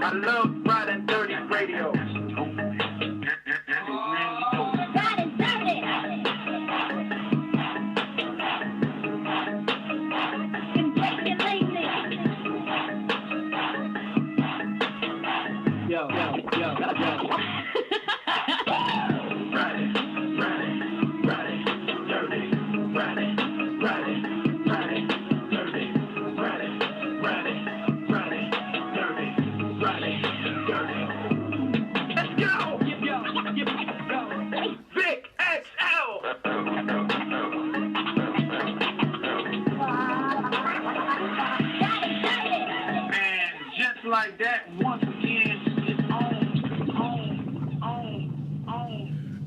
I love Ridin Durty radio. Ridin Durty. Kentucky Lazy. Yo. Vic XL. And just like that, once again, it's on.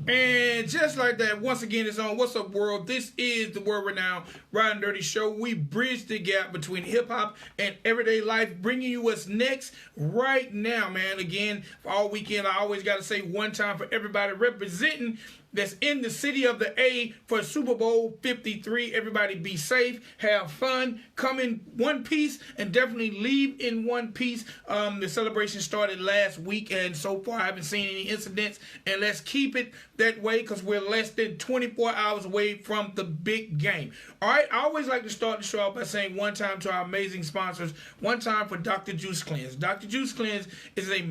And just like that, once again, it's on. What's up, world? This is the world-renowned Ridin Durty Show. We bridge the gap between hip-hop and everyday life, bringing you what's next right now, man. Again, for all weekend, I always got to say one time for everybody representing that's in the city of the A for Super Bowl 53. Everybody be safe, have fun, come in one piece, and definitely leave in one piece. The celebration started last week, and so far I haven't seen any incidents, and let's keep it that way because we're less than 24 hours away from the big game. All right, I always like to start the show off by saying one time to our amazing sponsors, one time for Dr. Juice Cleanse. Dr. Juice Cleanse is an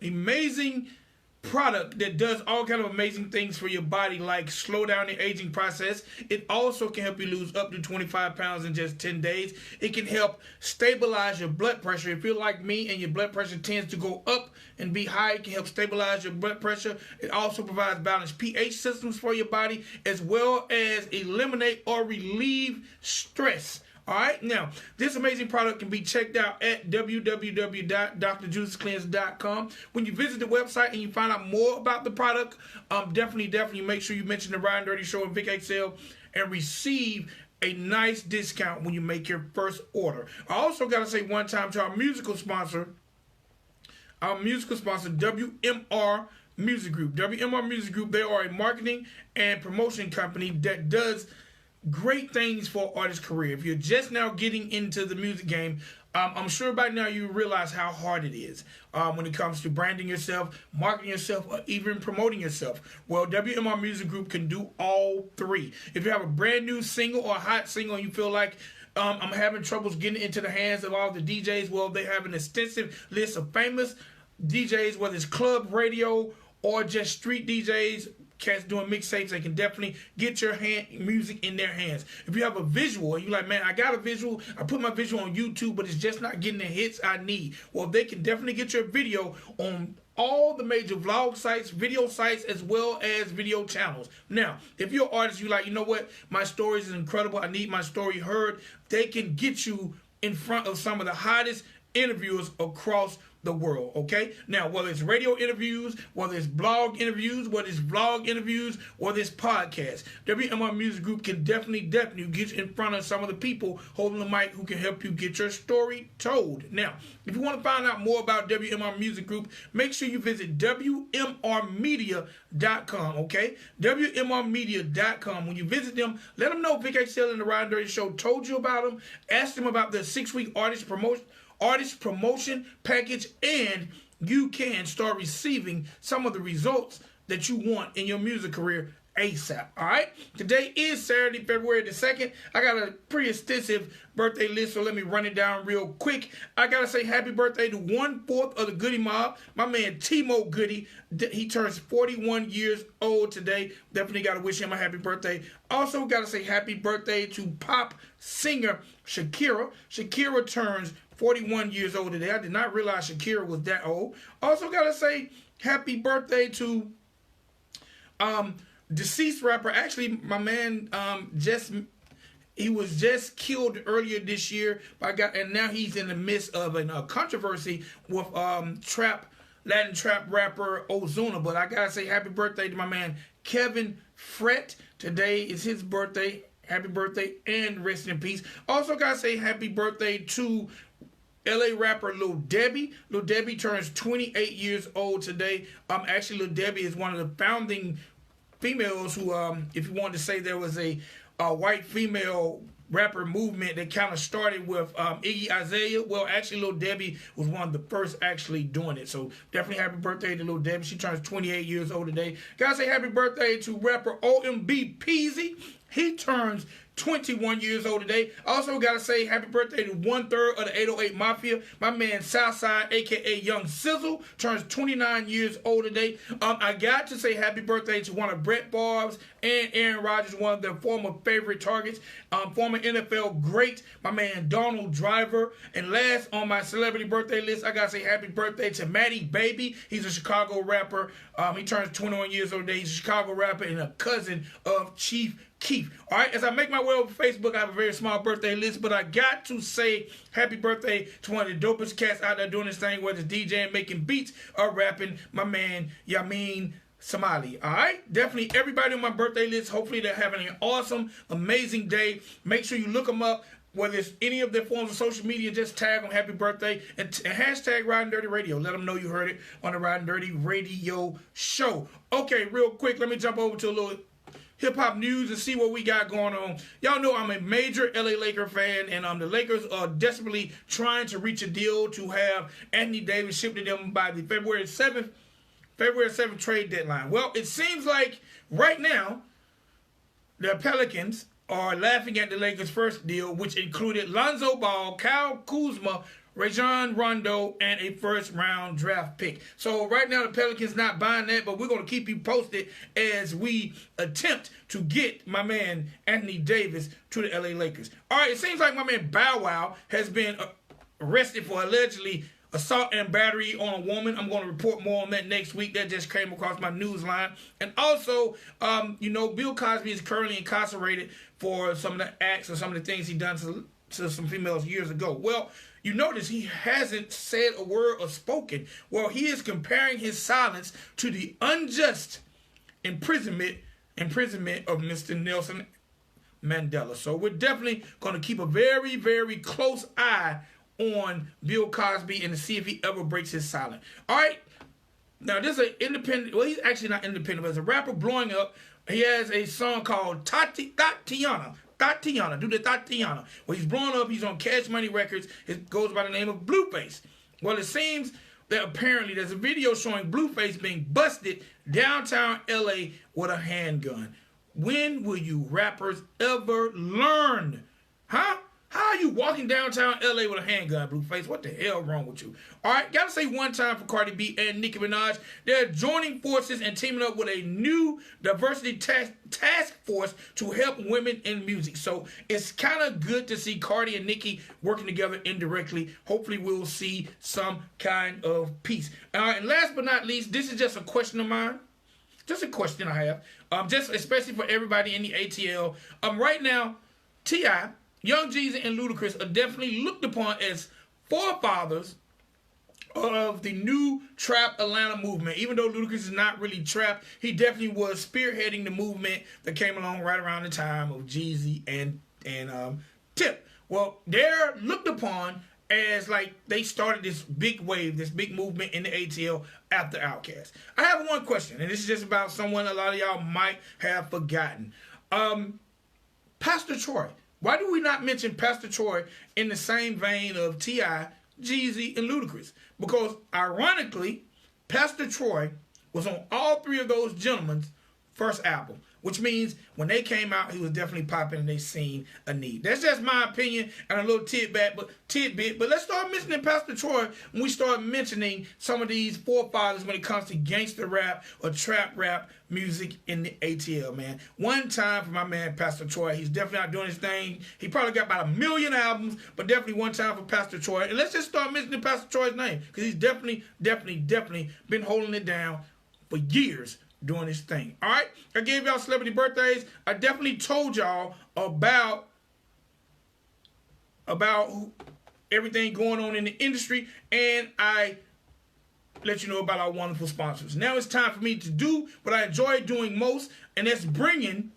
amazing product that does all kind of amazing things for your body, like slow down the aging process. It also can help you lose up to 25 pounds in just 10 days. It can help stabilize your blood pressure. If you're like me and your blood pressure tends to go up and be high, it can help stabilize your blood pressure. It also provides balanced pH systems for your body, as well as eliminate or relieve stress. All right, now, this amazing product can be checked out at www.drjuicecleanse.com. When you visit the website and you find out more about the product, definitely make sure you mention the Ridin Durty Show and Vic XL and receive a nice discount when you make your first order. I also got to say one time to our musical sponsor, WMR Music Group. WMR Music Group, they are a marketing and promotion company that does great things for artist career. If you're just now getting into the music game, I'm sure by now you realize how hard it is when it comes to branding yourself, marketing yourself, or even promoting yourself. Well, WMR Music Group can do all three. If you have a brand new single or a hot single and you feel like I'm having troubles getting into the hands of all the DJs, well, they have an extensive list of famous DJs, whether it's club, radio, or just street DJs, cats doing mixtapes. They can definitely get your music in their hands. If you have a visual and you're like, man, I got a visual, I put my visual on YouTube, but it's just not getting the hits I need, well, they can definitely get your video on all the major vlog sites, video sites, as well as video channels. Now, if you're an artist, you're like, you know what, my story is incredible, I need my story heard, they can get you in front of some of the hottest interviewers across the world, okay? Now, whether it's radio interviews, whether it's blog interviews, whether it's vlog interviews, whether it's podcasts, WMR Music Group can definitely get you in front of some of the people holding the mic who can help you get your story told. Now, if you want to find out more about WMR Music Group, make sure you visit WMRmedia.com, okay? WMRmedia.com. When you visit them, let them know Vic XL and the Ridin Durty Show told you about them. Ask them about their 6-week artist promotion package, and you can start receiving some of the results that you want in your music career ASAP. All right, today is Saturday, February the 2nd. I got a pretty extensive birthday list, so let me run it down real quick. I gotta say happy birthday to 1/4 of the Goody Mob, my man T-Mo Goody. He turns 41 years old today. Definitely gotta wish him a happy birthday. Also gotta say happy birthday to pop singer Shakira. Shakira turns 41 years old today. I did not realize Shakira was that old. Also gotta say happy birthday to deceased rapper. Actually, my man he was just killed earlier this year and now he's in the midst of a controversy with Latin trap rapper Ozuna. But I gotta say happy birthday to my man Kevin Fret. Today is his birthday. Happy birthday and rest in peace. Also gotta say happy birthday to LA rapper Lil Debbie. Lil Debbie turns 28 years old today. Actually, Lil Debbie is one of the founding females who, if you wanted to say there was a white female rapper movement that kind of started with Iggy Azalea. Well, actually, Lil Debbie was one of the first actually doing it. So definitely happy birthday to Lil Debbie. She turns 28 years old today. Gotta say happy birthday to rapper OMB Peasy. He turns 21 years old today. Also gotta say happy birthday to 1/3 of the 808 Mafia. My man Southside, aka Young Sizzle, turns 29 years old today. I got to say happy birthday to one of Brett Favre's and Aaron Rodgers, one of their former favorite targets, former NFL great, my man Donald Driver. And last on my celebrity birthday list, I gotta say happy birthday to Matty Baby. He's a Chicago rapper. He turns 21 years old today. He's a Chicago rapper and a cousin of Chief Keef. All right, as I make my way over Facebook, I have a very small birthday list, but I got to say happy birthday to one of the dopest cats out there doing this thing, whether it's DJing, making beats, or rapping, my man Yamin Somali. All right, definitely everybody on my birthday list, hopefully they're having an awesome, amazing day. Make sure you look them up. Whether it's any of their forms of social media, just tag them happy birthday and hashtag Ridin Durty Radio. Let them know you heard it on the Ridin Durty Radio show. Okay, real quick, let me jump over to a little hip-hop news and see what we got going on. Y'all know I'm a major LA Laker fan, and the Lakers are desperately trying to reach a deal to have Anthony Davis shipped to them by the February 7th trade deadline. Well, it seems like right now the Pelicans are laughing at the Lakers' first deal, which included Lonzo Ball, Kyle Kuzma, Rajon Rondo, and a first-round draft pick. So right now the Pelicans not buying that, but we're going to keep you posted as we attempt to get my man Anthony Davis to the LA Lakers. All right, it seems like my man Bow Wow has been arrested for allegedly assault and battery on a woman. I'm going to report more on that next week. That just came across my news line. And also, Bill Cosby is currently incarcerated for some of the acts or some of the things he done to some females years ago. Well, you notice he hasn't said a word or spoken. Well, he is comparing his silence to the unjust imprisonment of Mr. Nelson Mandela. So we're definitely going to keep a very, very close eye on Bill Cosby and to see if he ever breaks his silence. All right. Now, this is an independent, well, he's actually not independent, but as a rapper blowing up, he has a song called Tatiana. Do the Tatiana. Well, he's blowing up. He's on Cash Money Records. It goes by the name of Blueface. Well, it seems that apparently there's a video showing Blueface being busted downtown LA with a handgun. When will you rappers ever learn? Huh? How are you walking downtown LA with a handgun, Blueface? What the hell wrong with you? All right, gotta say one time for Cardi B and Nicki Minaj. They're joining forces and teaming up with a new diversity task force to help women in music. So it's kind of good to see Cardi and Nicki working together indirectly. Hopefully we'll see some kind of peace. All right, and last but not least, this is just a question of mine. Just a question I have. Just especially for everybody in the ATL. Right now, T.I., Young Jeezy, and Ludacris are definitely looked upon as forefathers of the new trap Atlanta movement. Even though Ludacris is not really trap, he definitely was spearheading the movement that came along right around the time of Jeezy and Tip. Well, they're looked upon as like they started this big wave, this big movement in the ATL after Outkast. I have one question, and this is just about someone a lot of y'all might have forgotten. Pastor Troy. Why do we not mention Pastor Troy in the same vein of T.I., Jeezy, and Ludacris? Because, ironically, Pastor Troy was on all three of those gentlemen's first album, which means when they came out, he was definitely popping and they seen a need. That's just my opinion and a little tidbit. But let's start mentioning Pastor Troy when we start mentioning some of these forefathers when it comes to gangster rap or trap rap music in the ATL, man. One time for my man Pastor Troy. He's definitely out doing his thing. He probably got about 1 million albums, but definitely one time for Pastor Troy. And let's just start mentioning Pastor Troy's name because he's definitely been holding it down for years doing his thing. All right, I gave y'all celebrity birthdays. I definitely told y'all about everything going on in the industry, and I let you know about our wonderful sponsors. Now it's time for me to do what I enjoy doing most, and that's bringing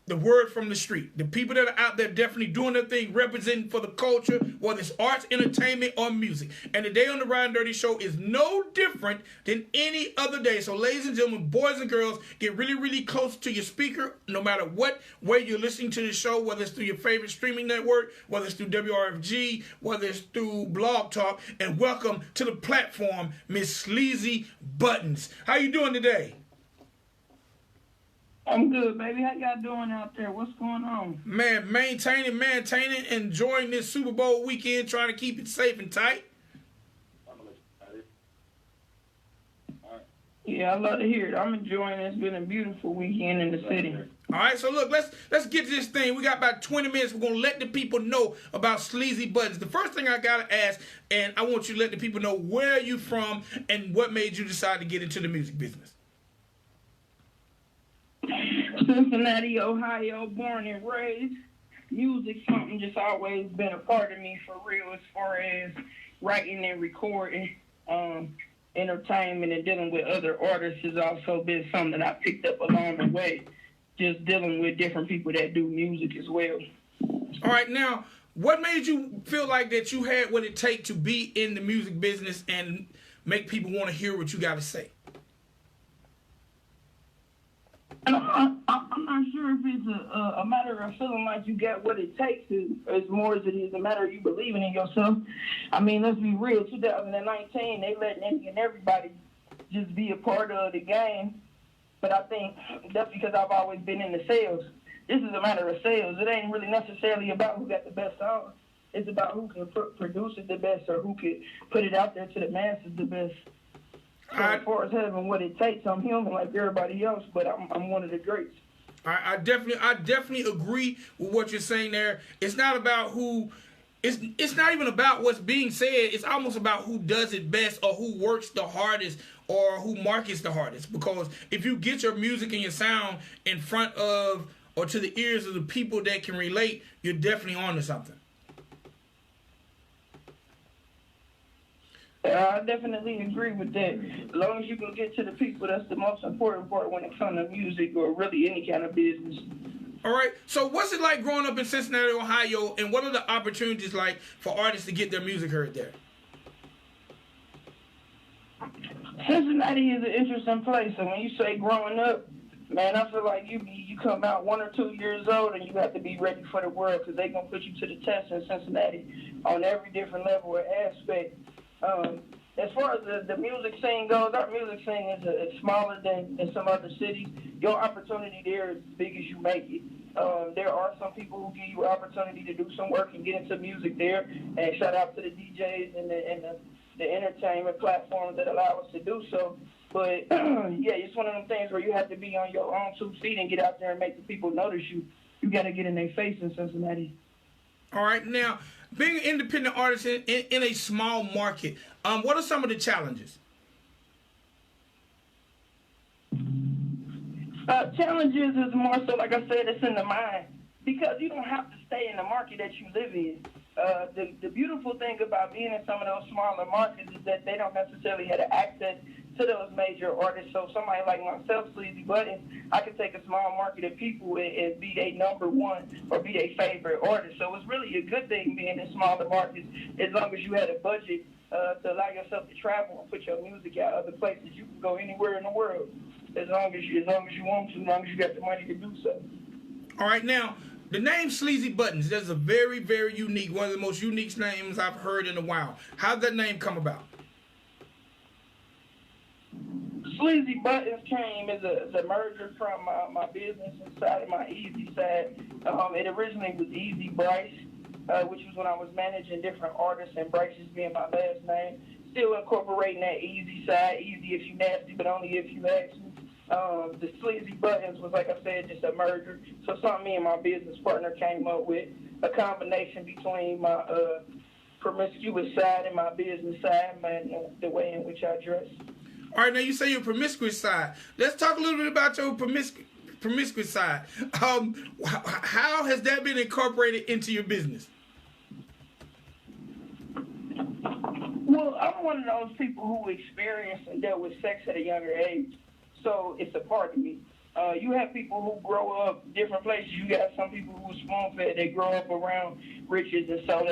the word from the street. The people that are out there definitely doing their thing, representing for the culture, whether it's arts, entertainment, or music. And today on the Ridin Durty Show is no different than any other day. So ladies and gentlemen, boys and girls, get really, really close to your speaker, no matter what way you're listening to the show, whether it's through your favorite streaming network, whether it's through WRFG, whether it's through Blogtalk, and welcome to the platform, Miss Sleazy Buttons. How you doing today? I'm good, baby. How y'all doing out there? What's going on? Man, maintaining, enjoying this Super Bowl weekend, trying to keep it safe and tight. Yeah, I love to hear it. I'm enjoying it. It's been a beautiful weekend in the city. All right, so look, let's get to this thing. We got about 20 minutes. We're going to let the people know about Sleazy Buttons. The first thing I got to ask, and I want you to let the people know where you from and what made you decide to get into the music business. Cincinnati, Ohio, born and raised. Music's something just always been a part of me for real, as far as writing and recording. Entertainment and dealing with other artists has also been something that I picked up along the way, just dealing with different people that do music as well. All right, now, what made you feel like that you had what it takes to be in the music business and make people want to hear what you got to say? And I'm not sure if it's a matter of feeling like you got what it takes as more as it is a matter of you believing in yourself. I mean, let's be real. 2019, they letting any and everybody just be a part of the game. But I think that's because I've always been in the sales. This is a matter of sales. It ain't really necessarily about who got the best song. It's about who can produce it the best or who can put it out there to the masses the best. So as far as having what it takes, I'm human like everybody else, but I'm one of the greats. I definitely agree with what you're saying there. It's not about who. It's not even about what's being said. It's almost about who does it best or who works the hardest or who markets the hardest. Because if you get your music and your sound in front of or to the ears of the people that can relate, you're definitely onto something. I definitely agree with that. As long as you can get to the people, that's the most important part when it comes to music or really any kind of business. All right. So what's it like growing up in Cincinnati, Ohio, and what are the opportunities like for artists to get their music heard there? Cincinnati is an interesting place. And when you say growing up, man, I feel like you come out 1 or 2 years old and you have to be ready for the world because they're going to put you to the test in Cincinnati on every different level or aspect. As far as the music scene goes, our music scene is smaller than some other cities. Your opportunity there is as big as you make it. There are some people who give you an opportunity to do some work and get into music there. And shout out to the DJs and the entertainment platforms that allow us to do so. But, yeah, it's one of them things where you have to be on your own 2 feet and get out there and make the people notice you. You got to get in their face in Cincinnati. All right. Now, being an independent artist in a small market, what are some of the challenges? Challenges is more so, like I said, it's in the mind. Because you don't have to stay in the market that you live in. The beautiful thing about being in some of those smaller markets is that they don't necessarily have access to those major artists. So somebody like myself, Sleazy Buttons, I can take a small market of people and be their number one or be their favorite artist. So it's really a good thing being in smaller markets as long as you had a budget to allow yourself to travel and put your music out other places. You can go anywhere in the world as long as you want to, as long as you got the money to do so. All right, now, the name Sleazy Buttons, that's a very, very unique, one of the most unique names I've heard in a while. How did that name come about? Sleazy Buttons came as a merger from my business inside of my Easy side. It originally was Easy Bryce, which was when I was managing different artists, and Bryce just being my last name. Still incorporating that Easy side, easy if you nasty, but only if you ask me. The Sleazy Buttons was, like I said, just a merger. So something me and my business partner came up with, a combination between my promiscuous side and my business side, and the way in which I dress. All right, now you say your promiscuous side. Let's talk a little bit about your promiscuous side. How has that been incorporated into your business? Well, Well, I'm one of those people who experienced and dealt with sex at a younger age, so it's a part of me. You have people who grow up different places. You got some people who are spoon-fed. They grow up around riches, and so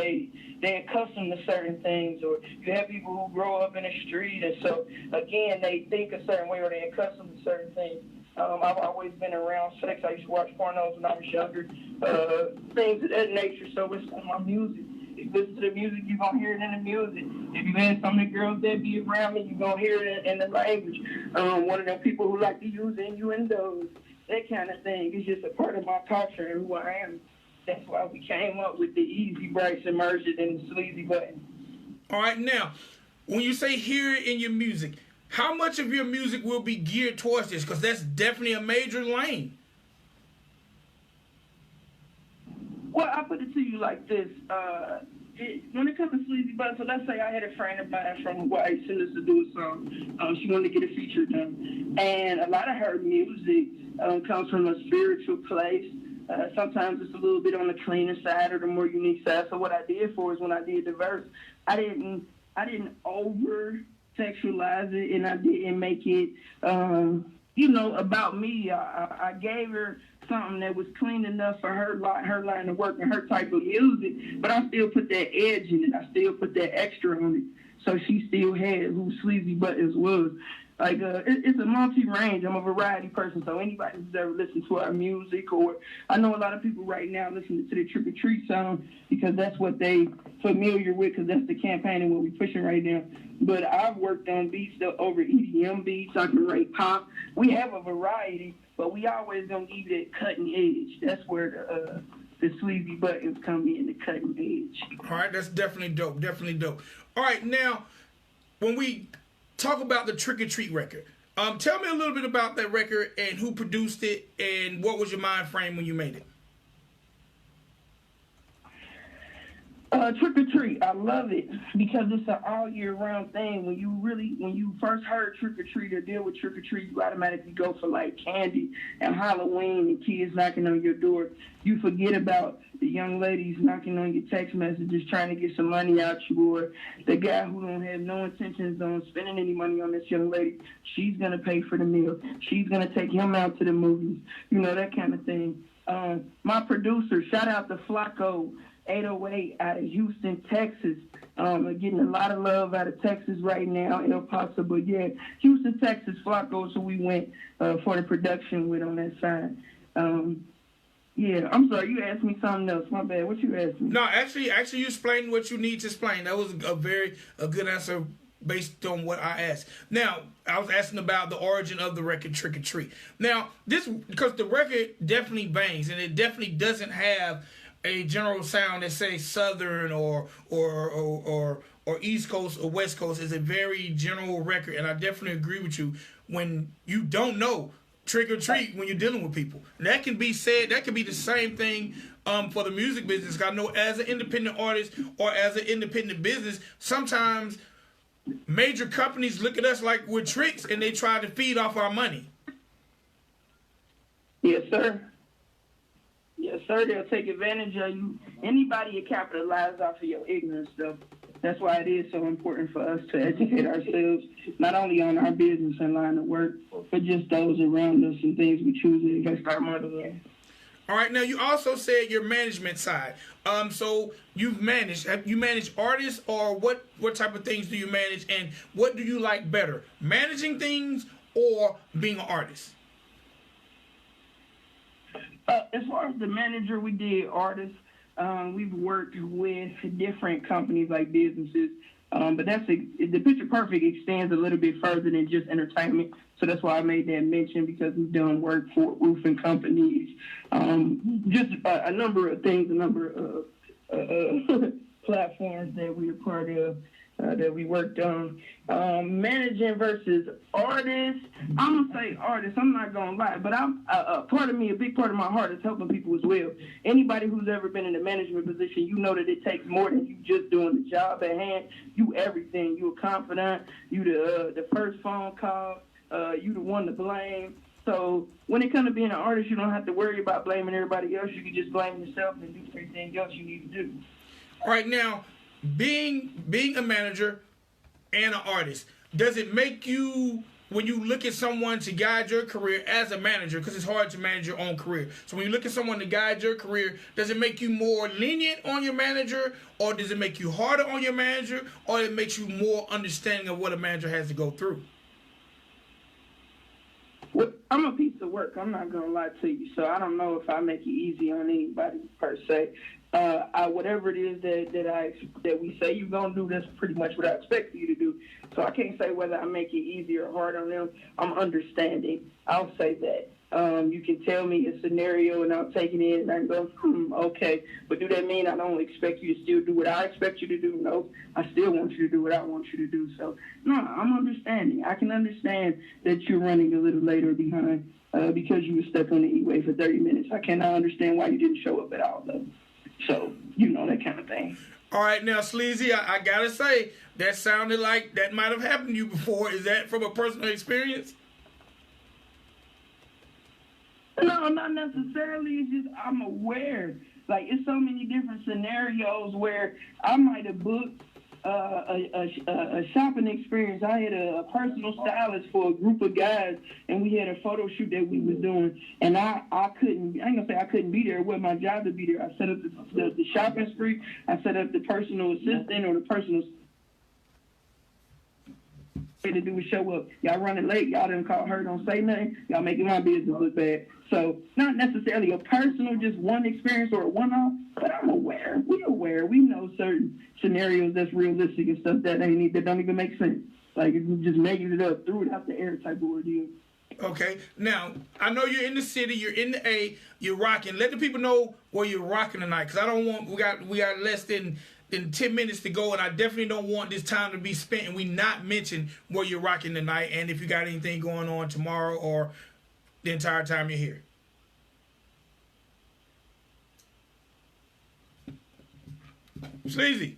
they're accustomed to certain things. Or you have people who grow up in the street, and so, again, they think a certain way or they're accustomed to certain things. I've always been around sex. I used to watch pornos when I was younger, things of that nature. So it's in my music. If you listen to the music, you're going to hear it in the music. If you ask some of the girls that be around me, you're going to hear it in the language. One of them people who like to use innuendos, that kind of thing. It's just a part of my culture and who I am. That's why we came up with the Easy Bryce Immersion and the Sleazy Buttons. All right, now, when you say hear it in your music, how much of your music will be geared towards this? Because that's definitely a major lane. Well, I put it to you like this. When it comes to Sleazy Buttons, so let's say I had a friend of mine from Hawaii send us to do a song. She wanted to get a feature done. And a lot of her music comes from a spiritual place. Sometimes it's a little bit on the cleaner side or the more unique side. So what I did for is when I did the verse, I didn't over sexualize it, and I didn't make it, about me. I gave her something that was clean enough for her line of work and her type of music, but I still put that edge in it. I still put that extra on it, so she still had who Sleazy Buttons was. Like, it's a multi-range. I'm a variety person, so anybody who's ever listened to our music, or I know a lot of people right now listening to the Trick or Treat song because that's what they familiar with, because that's the campaign and what we're pushing right now. But I've worked on beats over EDM beats. I can write pop. We have a variety, but we always gonna give you that cutting edge. That's where the Sleazy Buttons come in, the cutting edge. All right, that's definitely dope. Definitely dope. All right, now when we talk about the Trick or Treat record, tell me a little bit about that record and who produced it and what was your mind frame when you made it. Trick or Treat, I love it because it's an all year round thing. When you first heard Trick or Treat or deal with Trick or Treat, you automatically go for like candy and Halloween and kids knocking on your door. You forget about the young ladies knocking on your text messages trying to get some money out you, or the guy who don't have no intentions on spending any money on this young lady. She's going to pay for the meal. She's going to take him out to the movies. That kind of thing. My producer, shout out to Flacco, 808 out of Houston, Texas. Getting a lot of love out of Texas right now, El Paso, but yeah, Houston, Texas, Flacco, so we went for the production with on that side. Yeah, I'm sorry, you asked me something else. My bad. What you asked me? No, actually, you explained what you need to explain. That was a good answer based on what I asked. Now, I was asking about the origin of the record Trick or Treat. Now, because the record definitely bangs, and it definitely doesn't have a general sound that says Southern or East Coast or West Coast. Is a very general record, and I definitely agree with you when you don't know Trick or Treat when you're dealing with people. And that can be said. That can be the same thing for the music business. I know as an independent artist or as an independent business, sometimes major companies look at us like we're tricks and they try to feed off our money. Yes, sir. Yes, sir. They'll take advantage of you. Anybody can capitalize off of your ignorance, though. That's why it is so important for us to educate ourselves, not only on our business and line of work, but just those around us and things we choose to invest our money in. All right. Now, you also said your management side. So have you managed artists, or what type of things do you manage, and what do you like better, managing things or being an artist? As far as the manager, we did artists. We've worked with different companies like businesses, but the Picture Perfect extends a little bit further than just entertainment. So that's why I made that mention, because we've done work for roofing companies, just a number of things, a number of platforms that we're part of. That we worked on. Managing versus artists, I'm going to say artists, I'm not going to lie, but I'm a big part of my heart is helping people as well. Anybody who's ever been in a management position, you know that it takes more than you just doing the job at hand. You everything. You a confidant. You the first phone call. You the one to blame. So when it comes to being an artist, you don't have to worry about blaming everybody else. You can just blame yourself and do everything else you need to do. All right, now, being a manager, and an artist, does it make you, when you look at someone to guide your career as a manager, because it's hard to manage your own career. So when you look at someone to guide your career, does it make you more lenient on your manager, or does it make you harder on your manager, or it makes you more understanding of what a manager has to go through? Well, I'm a piece of work. I'm not gonna lie to you. So I don't know if I make it easy on anybody per se. Whatever it is that we say you're gonna do, that's pretty much what I expect you to do. So I can't say whether I make it easy or hard on them. I'm understanding. I'll say that. You can tell me a scenario and I'll take it in and I can go, okay. But do that mean I don't expect you to still do what I expect you to do? No, I still want you to do what I want you to do. So, no, I'm understanding. I can understand that you're running a little later behind because you were stuck on the E-way for 30 minutes. I cannot understand why you didn't show up at all, though. So, that kind of thing. All right, now, Sleazy, I got to say, that sounded like that might have happened to you before. Is that from a personal experience? No, not necessarily. It's just I'm aware. Like, it's so many different scenarios where I might have booked a shopping experience. I had a personal stylist for a group of guys, and we had a photo shoot that we was doing. And I ain't gonna say I couldn't be there. It wasn't my job to be there. I set up the shopping spree. I set up the personal assistant or the personal to do is show up. Y'all running late. Y'all didn't call her. Don't say nothing. Y'all making my business look bad. So not necessarily a personal, just one experience or a one-off, but I'm aware. We aware. We know certain scenarios that's realistic and stuff that don't even make sense. Like it's just making it up, threw it out the air type of ordeal. Okay. Now, I know you're in the city, you're in the A, you're rocking. Let the people know where you're rocking tonight, because I don't want, we got less than 10 minutes to go, and I definitely don't want this time to be spent and we not mention where you're rocking tonight and if you got anything going on tomorrow or the entire time you're here. Sleazy.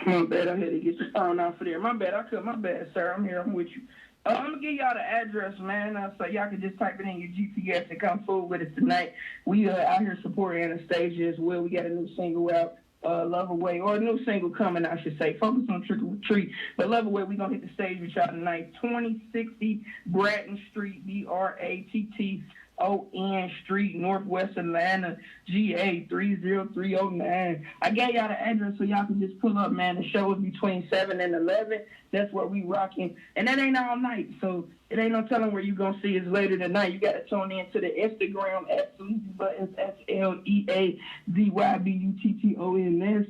My bad, I had to get the phone off of there. My bad, my bad, sir. I'm here, I'm with you. I'm going to give y'all the address, man, so y'all can just type it in your GPS and come forward with it tonight. We out here supporting Anastasia as well. We got a new single out. Love Away, or a new single coming, I should say. Focus on Trick or Treat. But Love Away, we're going to hit the stage with y'all tonight. 2060 Bratton Street, BRATTON Street, Northwest Atlanta, GA 30309. I gave y'all the address so y'all can just pull up, man. The show is between 7 and 11. That's where we rocking. And that ain't all night, so it ain't no telling where you going to see us later tonight. You got to tune in to the Instagram at Sleazy Buttons, SLEAZYBUTTONS.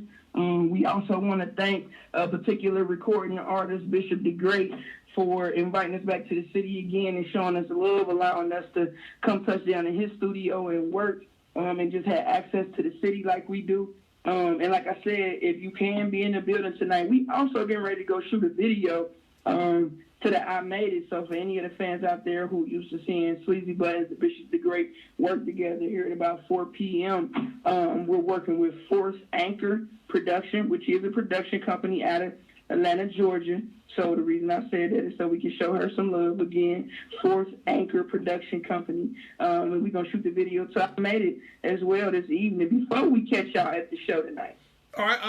We also want to thank a particular recording artist, Bishop the Great, for inviting us back to the city again and showing us love, allowing us to come touch down in his studio and work and just have access to the city like we do. And like I said, if you can be in the building tonight, we also getting ready to go shoot a video to the I Made It. So for any of the fans out there who used to seeing Sleazy Buttons, the Bishop the Great work together here at about 4 p.m., we're working with Force Anchor Production, which is a production company out of Atlanta, Georgia. So the reason I said that is so we can show her some love again. Fourth Anchor Production Company. And we're going to shoot the video to I Made It as well this evening before we catch y'all at the show tonight. All right,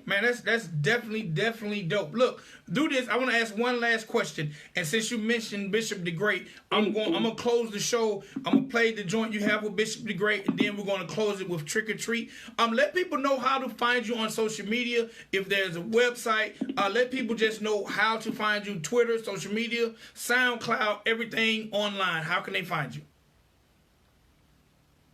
man, that's definitely dope. Look, do this. I want to ask one last question, and since you mentioned Bishop the Great, I'm gonna close the show. I'm gonna play the joint you have with Bishop the Great, and then we're gonna close it with Trick or Treat. Let people know how to find you on social media. If there's a website, let people just know how to find you: Twitter, social media, SoundCloud, everything online. How can they find you?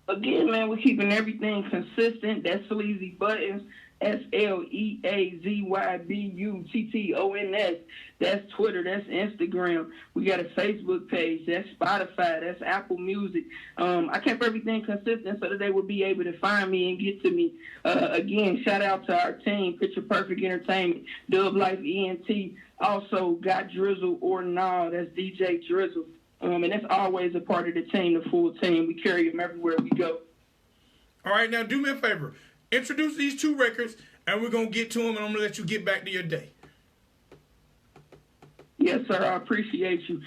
Again, man, we're keeping everything consistent. That's Sleazy Buttons. SLEAZYBUTTONS. That's Twitter. That's Instagram. We got a Facebook page. That's Spotify. That's Apple Music. I kept everything consistent so that they would be able to find me and get to me. Again, shout out to our team, Picture Perfect Entertainment, Dub Life ENT. Also, Got Drizzle or Nah. That's DJ Drizzle. And that's always a part of the team, the full team. We carry them everywhere we go. All right, now do me a favor. Introduce these two records, and we're going to get to them, and I'm going to let you get back to your day. Yes, sir. I appreciate you.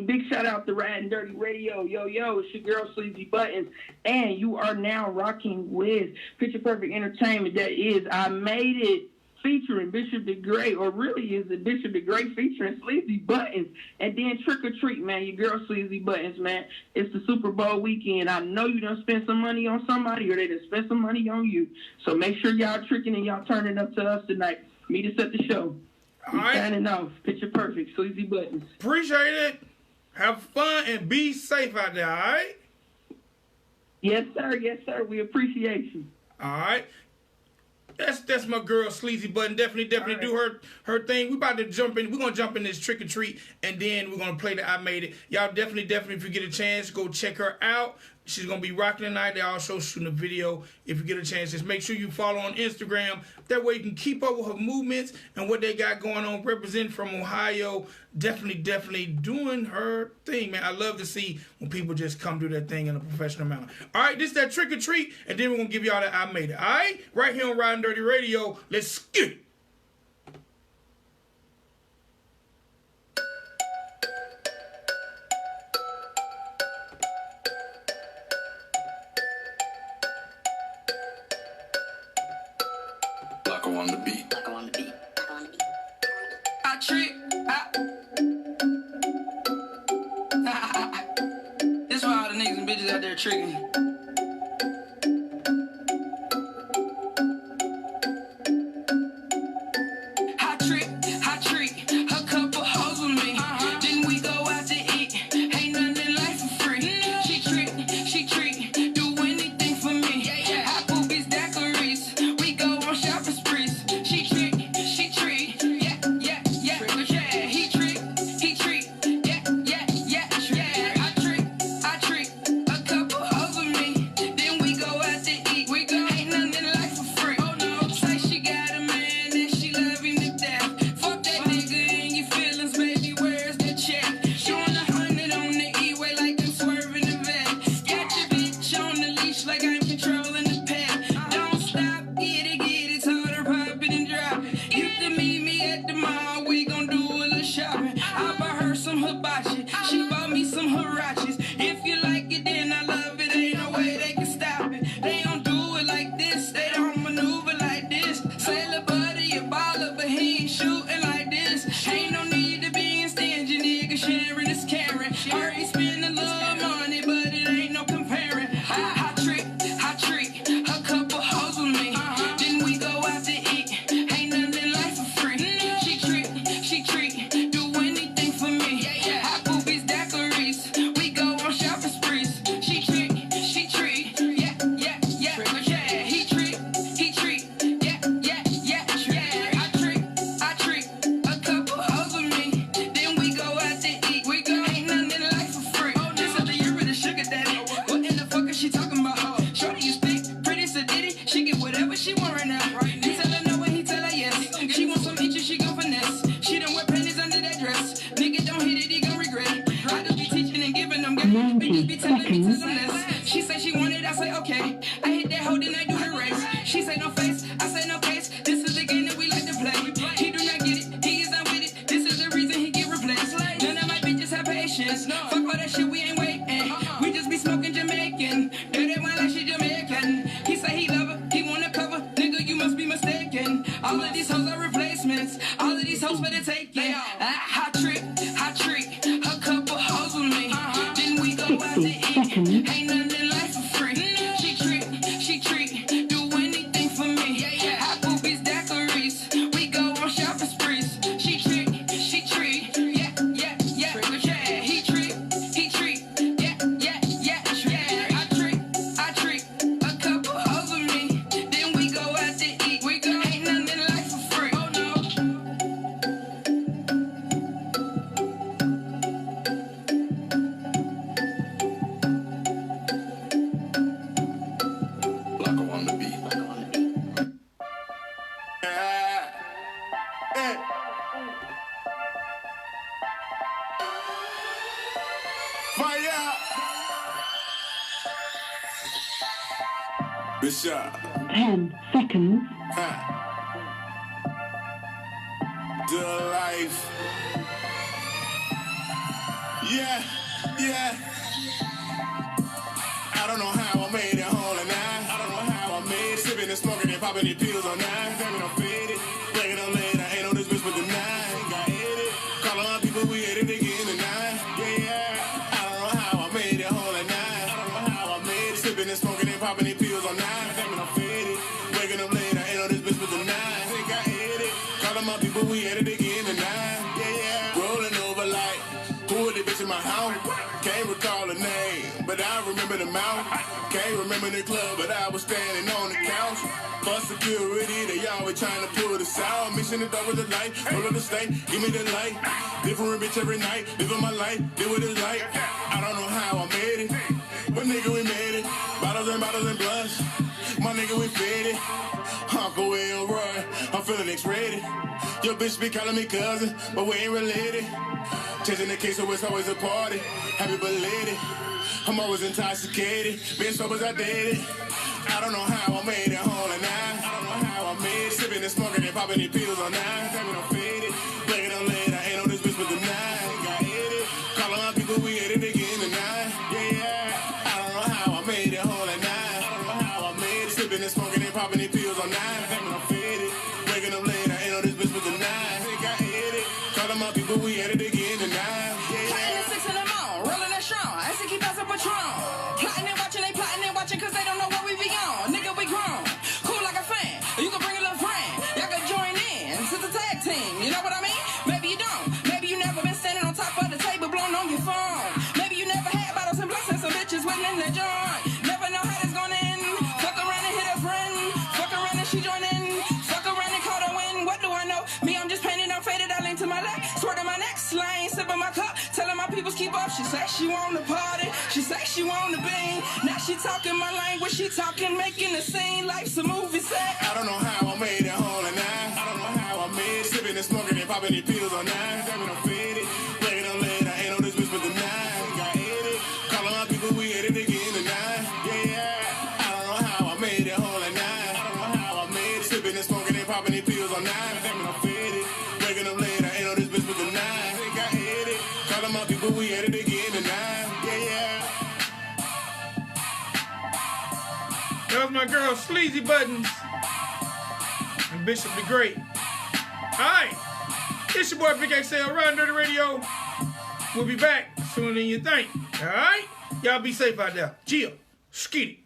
Big shout out to Ridin Durty Radio. Yo, it's your girl, Sleazy Buttons, and you are now rocking with Picture Perfect Entertainment. That is I Made It featuring Bishop the Great, or really is it Bishop the Great featuring Sleazy Buttons, and then Trick or Treat, man, your girl Sleazy Buttons, man. It's the Super Bowl weekend. I know you done spent some money on somebody, or they done spent some money on you. So make sure y'all tricking and y'all turning up to us tonight. Meet us at the show. All right. Signing off. Picture perfect. Sleazy Buttons. Appreciate it. Have fun and be safe out there, all right? Yes, sir. Yes, sir. We appreciate you. All right. That's my girl Sleazy Button. Definitely Right. do her thing. We about to jump in. We're gonna jump in this Trick or Treat, and then we're gonna play the I Made It. Y'all definitely if you get a chance, go check her out. She's gonna be rocking tonight. They're also shooting a video. If you get a chance, just make sure you follow on Instagram. That way you can keep up with her movements and what they got going on. Representing from Ohio. Definitely doing her thing, man. I love to see when people just come do their thing in a professional manner. All right, this is that Trick or Treat, and then we're gonna give y'all that I Made It. All right, right here on Ridin Durty Radio. Let's get it. On the beat. I trick. This why all the niggas and bitches out there tricking. I trick. A couple hoes with me. Then we go out to eat. Ain't nothing in life for free. She trick. Do anything for me. I poop his daiquiris. We go on shopping sprees. She trick. Yeah. He trick. Yeah. I trick. A couple hoes with me. Then we go out to eat. Ain't nothing in life for free. Oh no. Say she got a man and she love him to death. Fuck that nigga in your feelings, baby. Where's the check? Showing 100 on the E-way like I'm swerving the vet. Got your bitch on the leash like I'm controlling the pet. Don't stop, get it, harder, pop it and drop it. You can meet me at the mall, we gon' do a little shopping. I bought her some hibachi, she bought me some hirachis. If you like it, then I love it, ain't no way they can stop it. They don't do it like this, they don't maneuver like this. Say la buddy, a baller, but he ain't shooting like this. Ain't no need to be stingy, nigga, sharing is caring. Already spend a little money, but it ain't no comparing. I trick, a couple hoes with me. Then we go out to eat, ain't nothing in life for free. She trick, do anything for me. I poop his daiquiris, we go on shopping sprees. She trick, yeah. He trick, yeah. I trick, a couple hoes with me. Then we go out to eat, ain't nothing in life for free. This other year with a sugar daddy. What in the fuck is she talking about? Shorty is thick, pretty sedity. She get whatever she want right now. He tell her no and he tell her yes. She want some inches, she gon' finesse. She don't wear panties under that dress. Nigga don't hit it, he gon' regret it. I just be teaching and giving them game. Bitches be telling me to some less. She say she want it, I say okay. I hit that hoe, then I do the race. She say no face, I say no case. This is the game that we like to play. He do not get it, he is not with it. This is the reason he get replaced. None of my bitches have patience. Fuck all that shit, we ain't waiting. We just be smoking Jamaican. Dirty one like she Jamaican. He say he love her, he wanna cover. Nigga, you must be mistaken. All of these hoes are replacements. All of these hoes better take it. I trick, a couple hoes with me. Then we go out to eat. Ain't nothing in life for free. She trick, do anything for me. I poop his daiquiris. We go on shopping sprees. She trick, yeah. He trick, yeah. I trick, a couple hoes with me. Then we go out to eat. Ain't nothing in life for free. Oh no. Blocko on the beat. Fire! Bishop. 10 seconds. The life. Yeah. I don't know how I made it home tonight. I don't know how I made it. Sipping and smoking and popping these pills on nine. Family I'm faded. Sipping and smoking and popping these pills on 9. Damn it, I'm faded. Waking up late, I ain't on this bitch with the 9. Think I hit it. Calling my people, we at it again tonight. Yeah. Rolling over like, who is the bitch in my house? Can't recall the name, but I remember the mouth. Can't remember the club, but I was standing on the couch. For security, they always trying to pull this out. Mixing it up with the light, roll up the state, give me the light. Different bitch every night, living my life, live with it like. I don't know how I made it, but nigga, we made it. Bottles and blunts, my nigga, we fed it. Uncle Will Roy, I'm feeling X-rated. Your bitch be calling me cousin, but we ain't related. Changing the case, so it's always a party. Happy belated. I'm always intoxicated. Been sober as I dated. I don't know how I made it home at 9. I don't know how I made it. Sipping and smoking and popping these pills on 9. Damn it, I'm faded. Waking up late, I ain't on this bitch with the 9. Got hit it. Calling my people, we hit it again tonight. Yeah. I don't know how I made it home at 9. I don't know how I made it. Sipping and smoking and popping these pills on 9. Damn it, I'm faded. Waking up late, I ain't on this bitch with the 9. Got hit it. Calling my people, we hit it again tonight. Plotting at 6 in the morning, rolling that strong. As they keep us a Patron. Plotting and watching cause they don't know what we be on. Nigga, we grown. Cool like a fan. You can bring a little friend. Y'all can join in to the tag team. You know what I mean? Maybe you don't. Maybe you never been standing on top of the table blown on your phone. Maybe you never had bottles and blunts and some bitches waiting in the joint. Never know how this gonna end. Fuck around and hit a friend. Fuck around and she join in. Fuck around and call the win. What do I know? Me, I'm just painted, I'm faded. I lean to my left. Swear to my next lane. Sipping my cup. Telling my peoples keep up. She say she want to party. She say she want to be. Now she talking my language. She talking, making a scene. Life's a movie set. I don't know how I made it home at 9. I don't know how I made it. Sipping and smoking and popping these pills on 9. Damn it, I'm faded. Waking up late, I ain't on this bitch with the 9. Got hit it. Calling my people, we hit it again tonight. Yeah. I don't know how I made it home at 9. I don't know how I made it. Sipping and smoking and popping these pills on 9. Damn it, I'm faded. Waking up late, I ain't on this bitch with the 9. Got hit it. Calling my people, we hit it again tonight. Yeah. That was my girl, Sleazy Buttons. And Bishop the Great. Alright. It's your boy, Vic XL, Ridin Durty Radio. We'll be back sooner than you think. Alright? Y'all be safe out there. Chill. Skitty.